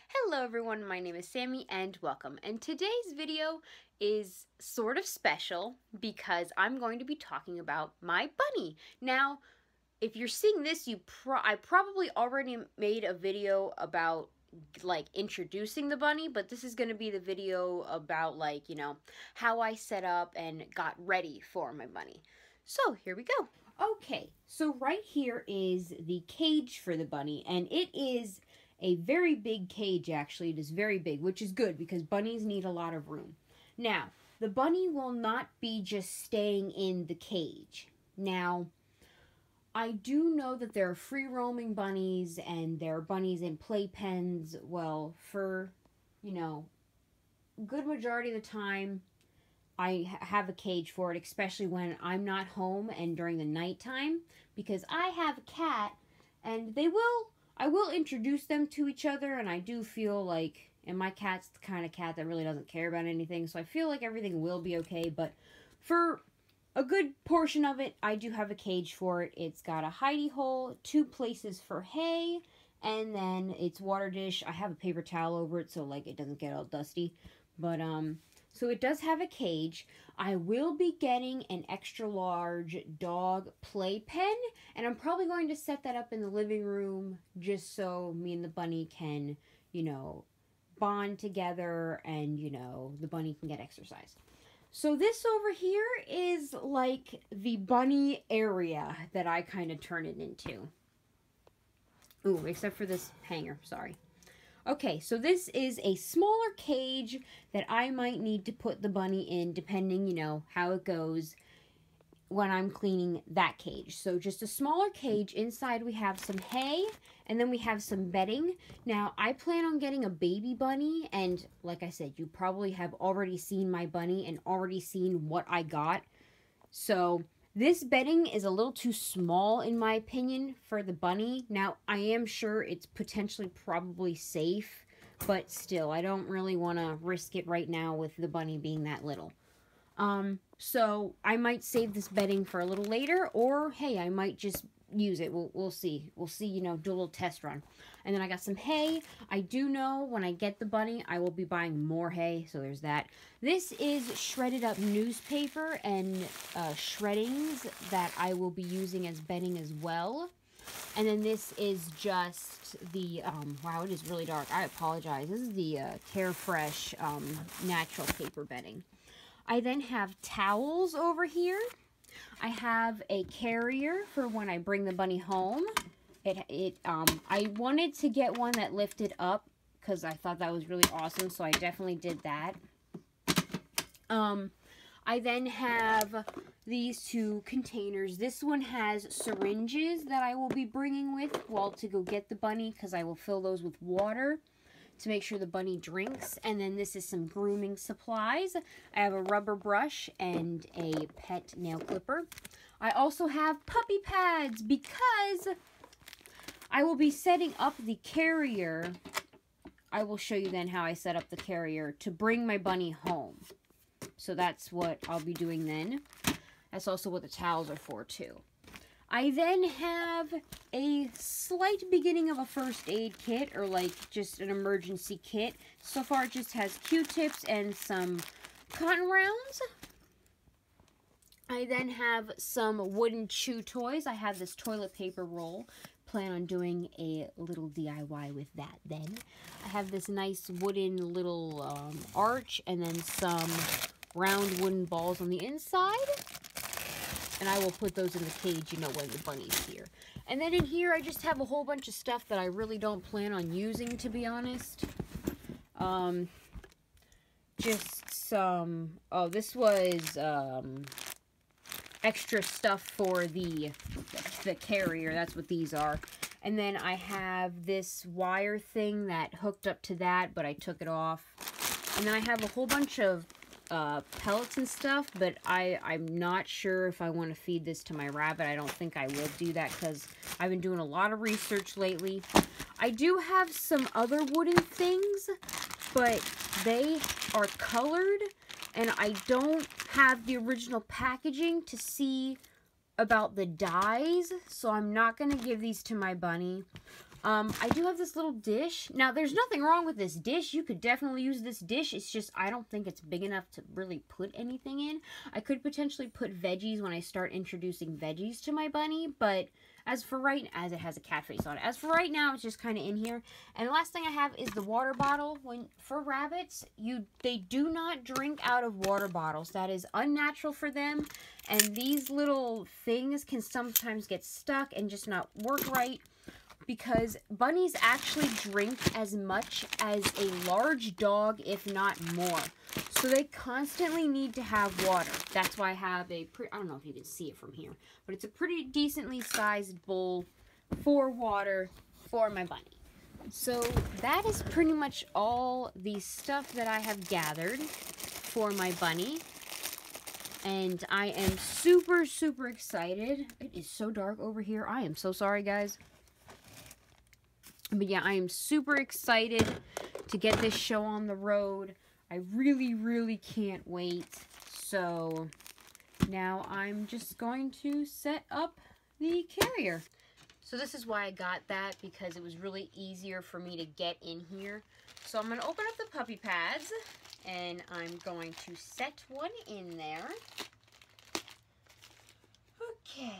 Hello everyone, my name is Sammy and welcome. And today's video is sort of special because I'm going to be talking about my bunny. Now, if you're seeing this, I probably already made a video about like introducing the bunny, but this is going to be the video about how I set up and got ready for my bunny. So, here we go. Okay, so right here is the cage for the bunny, and it is a very big cage. Actually, it is very big, which is good because bunnies need a lot of room. Now, the bunny will not be just staying in the cage. Now, I do know that there are free roaming bunnies and there are bunnies in playpens. Well, for, good majority of the time, I have a cage for it, especially when I'm not home and during the nighttime, because I have a cat and I will introduce them to each other, and I do feel like, and my cat's the kind of cat that really doesn't care about anything, so I feel like everything will be okay, but for a good portion of it, I do have a cage for it. It's got a hidey hole, 2 places for hay, and then its water dish. I have a paper towel over it so like it doesn't get all dusty, but so it does have a cage. I will be getting an extra large dog playpen, and I'm probably going to set that up in the living room just so me and the bunny can, bond together and, the bunny can get exercise. So this over here is like the bunny area that I kind of turn it into. Ooh, except for this hanger, sorry. Okay, so this is a smaller cage that I might need to put the bunny in depending, how it goes when I'm cleaning that cage. So just a smaller cage. Inside we have some hay and then we have some bedding. Now, I plan on getting a baby bunny, and like I said, you probably have already seen my bunny and already seen what I got. So this bedding is a little too small, in my opinion, for the bunny. Now, I am sure it's potentially probably safe, but still, I don't really want to risk it right now with the bunny being that little. So I might save this bedding for a little later, or hey, I might just use it. We'll see. We'll see, do a little test run. And then I got some hay. I do know when I get the bunny, I will be buying more hay, so there's that. This is shredded up newspaper and shreddings that I will be using as bedding as well. And then this is just the, wow, it is really dark. I apologize. This is the Carefresh natural paper bedding. I then have towels over here. I have a carrier for when I bring the bunny home. I wanted to get one that lifted up because I thought that was really awesome, so I definitely did that. I then have these 2 containers. This one has syringes that I will be bringing with to go get the bunny, because I will fill those with water to make sure the bunny drinks. And then this is some grooming supplies. I have a rubber brush and a pet nail clipper. I also have puppy pads because I will be setting up the carrier. I will show you then how I set up the carrier to bring my bunny home. So that's what I'll be doing then. That's also what the towels are for too. I then have a slight beginning of a first aid kit, or like just an emergency kit. So far it just has Q-tips and some cotton rounds. I then have some wooden chew toys. I have this toilet paper roll. Plan on doing a little DIY with that then. I have this nice wooden little arch, and then some round wooden balls on the inside. And I will put those in the cage, when the bunny's here. And then in here, I just have a whole bunch of stuff that I really don't plan on using, to be honest. Just some, this was, extra stuff for the carrier. That's what these are. And then I have this wire thing that hooked up to that, but I took it off. And then I have a whole bunch of pellets and stuff, but I'm not sure if I want to feed this to my rabbit. I don't think I will do that because I've been doing a lot of research lately. I do have some other wooden things, but they are colored, and I don't have the original packaging to see about the dyes, so I'm not going to give these to my bunny. I do have this little dish. Now, there's nothing wrong with this dish. You could definitely use this dish. It's just, I don't think it's big enough to really put anything in. I could potentially put veggies when I start introducing veggies to my bunny, but as it has a cat face on it. As for right now, it's just kind of in here. And the last thing I have is the water bottle. For rabbits, they do not drink out of water bottles. That is unnatural for them. And these little things can sometimes get stuck and just not work right, because bunnies actually drink as much as a large dog, if not more. So they constantly need to have water. That's why I have I don't know if you can see it from here, but it's a pretty decently sized bowl for water for my bunny. So that is pretty much all the stuff that I have gathered for my bunny. And I am super, super excited. It is so dark over here. I am so sorry, guys. But yeah, I am super excited to get this show on the road. I really, really can't wait. So now I'm just going to set up the carrier. So this is why I got that, because it was really easier for me to get in here. So I'm going to open up the puppy pads, and I'm going to set one in there. Okay.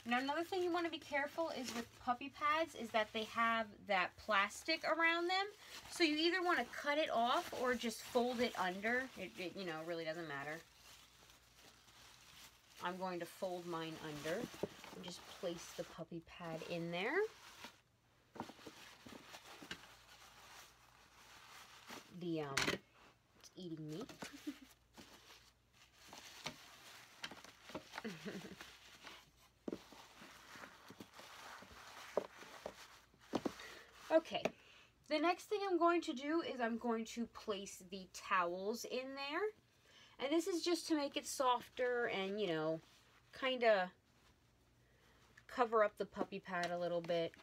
Now, another thing you want to be careful is with puppy pads is that they have that plastic around them. So you either want to cut it off or just fold it under. It you know, really doesn't matter. I'm going to fold mine under and just place the puppy pad in there. It's eating me. Okay, the next thing I'm going to do is I'm going to place the towels in there. And this is just to make it softer and, you know, kind of cover up the puppy pad a little bit.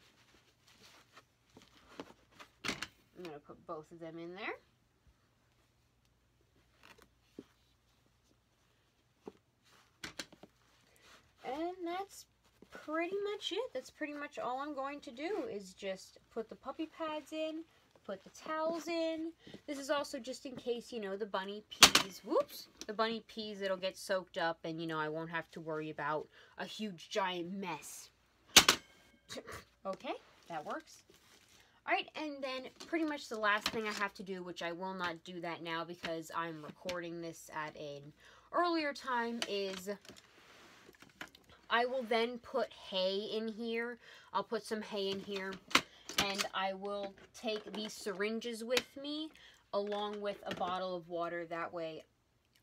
I'm going to put both of them in there. And that's pretty much it. That's pretty much all I'm going to do is just put the puppy pads in, put the towels in. This is also just in case, you know, the bunny pees. Whoops! The bunny pees, it'll get soaked up and, you know, I won't have to worry about a huge giant mess. Okay, that works. Alright, and then pretty much the last thing I have to do, which I will not do that now because I'm recording this at an earlier time, is I will then put hay in here. I'll put some hay in here, and I will take these syringes with me along with a bottle of water. That way,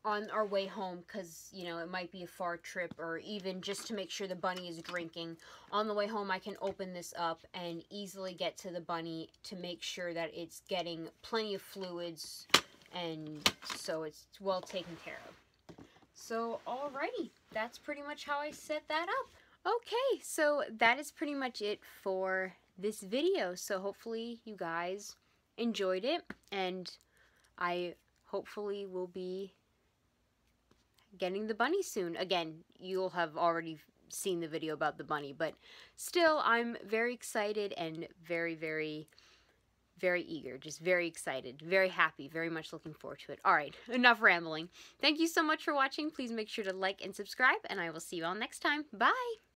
on our way home, because, you know, it might be a far trip, or even just to make sure the bunny is drinking. On the way home, I can open this up and easily get to the bunny to make sure that it's getting plenty of fluids, and so it's well taken care of. So, alrighty, that's pretty much how I set that up. Okay, so that is pretty much it for this video. So hopefully you guys enjoyed it, and I hopefully will be getting the bunny soon. Again, you'll have already seen the video about the bunny, but still, I'm very excited and very, very, very eager, just very excited, very happy, very much looking forward to it. All right, enough rambling. Thank you so much for watching. Please make sure to like and subscribe, and I will see you all next time. Bye!